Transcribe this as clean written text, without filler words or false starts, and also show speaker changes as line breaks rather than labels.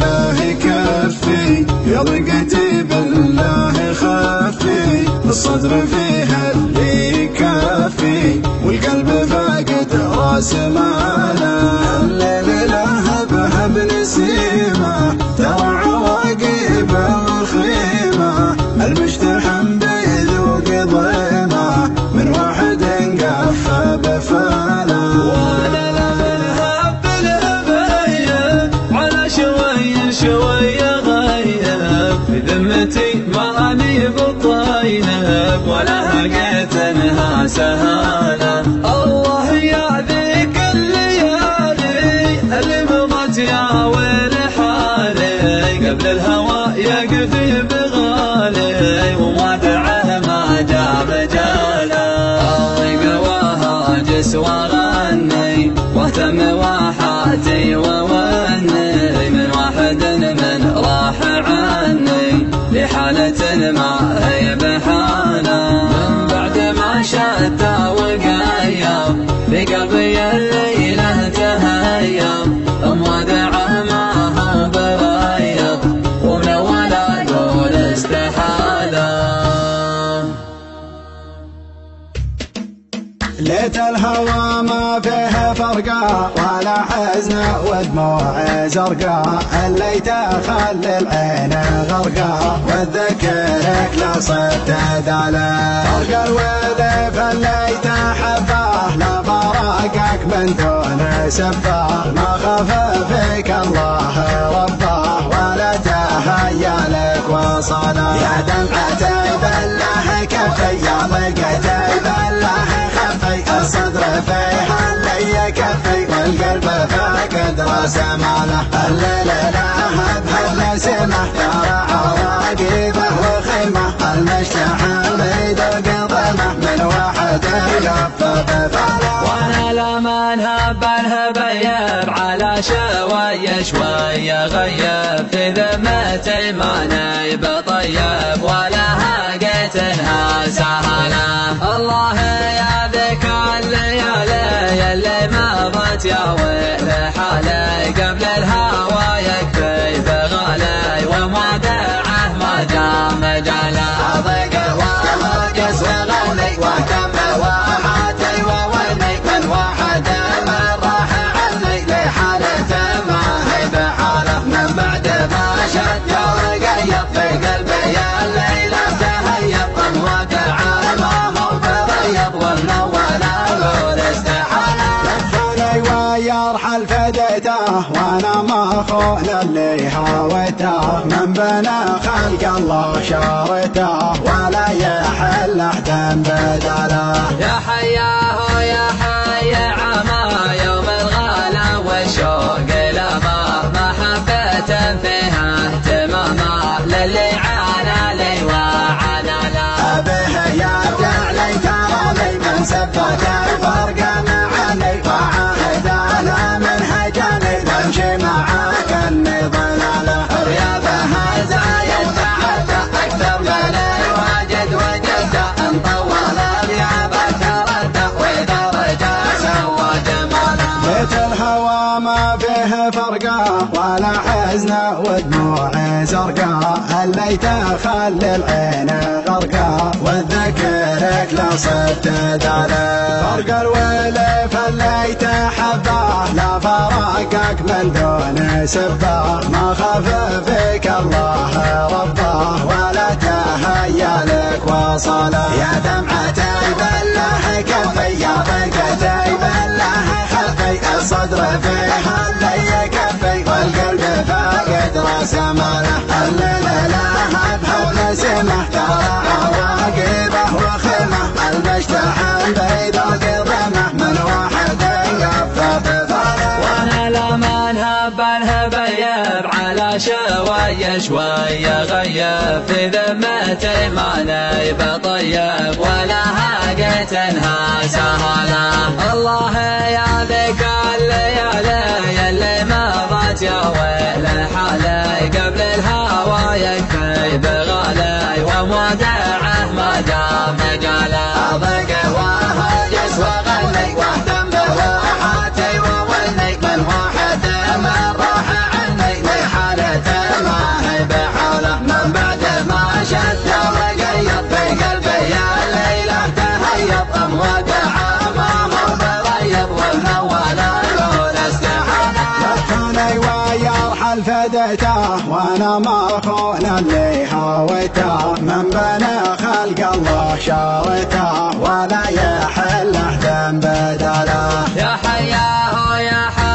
بالله كفي يضقتي بالله خفي الصدر فيها اللي يكفي والقلب فاقد راس ماله الليل لهبها بنسيمه ترى عواقب الخيمه المشتحن بيذوق ضيمه من واحد قفى بفاله
شوية غيب في ذمتي ماني بطينب ولا لقيت انها سهالة. الله يا ذيك الليالي اللي مضت يا ويل حالي قبل الهوى يقفي بغالي ووضعه ما جا مجاله. قواها جس وغني واهتم واحاتي ووني من واحد من راح عني لحالة ما هي بحالة. من بعد ما شد وقيم بقلبي الليلة تهيم مودعه ما هو بريض ومن اول اقول استحالة.
ليت الهوى ما فيه فرقة ولا حزن ودموع زرقاء الليت خلي العين غرقاء واتذكرك لا صرت داله. فرق الولف الليت حباه لا فراقك من دون سباه ما خاف فيك الله رباه ولا تهيا لك وصله. يا دمعتي بالله كفي يا ضيقتي بالله الصدر فيها اللي يكفي والقلب فاقد راس ماله. الليل لهبها بنسيمه ترى عواقبه وخيمه المشتحن بيذوق ضيمه من واحد يقفى بفاله.
وانا لما نهب الهبيب على شوية غيب في ذمتي ماني بطيب ولا هاقيت انها سهله. الله يا ذيك الليالي اللي مضت يا ويل حالي قبل الهوى يكفي بغالي ومودعه ما جا مجاله.
اضيق واقص وغني واهتم واحاتي ووني من واحد من راح عني لحالة ما هي بحاله. من بعد ما شد وقيض في قلبي الليلة تهيب مودعه ما هو بريض ومن اول اقول استحالة. لفني ويرحل فديته وانا مخون اللي هويته من بنى خلق الله شارته ولا يحل احد بداله.
يا حياه يا حي عما يوم الغلا والشوق لما محبة فيها اهتماما للي عانى لي وعانى له.
به يرجع لي كرامي من سبك الفرق عني وعاهد انا من هجاني نمشي معاك اني ضلاله. رياضها زايد تعدى اكثر من الواجد وجده ان طول ثيابك رده واذا رجع سوى جماله. بيت الهوى ما فيه فرقه ولا حزن ودموع زرقاء اللي تخلي العين غرقاء واتذكرك لا صرت داله. فرق الولف اللي تحباه لا فراقك من دون سباه ما خاف فيك الله رباه ولا تهيا لك وصله. يا دمعتي بالله كفي يا ضيقتي بالله خفي الصدر فيها اللي يكفي والقلب فاقد راس ماله. الليل لهبها بنسيمه ترى عواقبه وخيمه المشتحن بيذوق ضيمه من واحد يقفى بفاله.
وانا لما نهب الهبيب على شوية غيب في ذمتي ماني بطيب ولا هاقيت انها سهله. الله يا ذيك الليالي اللي مضت يا ويل حالي قبل الهوى يكفي بغالي ومودعه ما جا مجاله.
اضيق واهجس وغني واهتم واحاتي ووني من واحد من راح عني لحالة سويته وانا ما اخون اللي هويته من بين خلق الله شويته ولا يحله ذنب بدله.
يا حياه يا حياه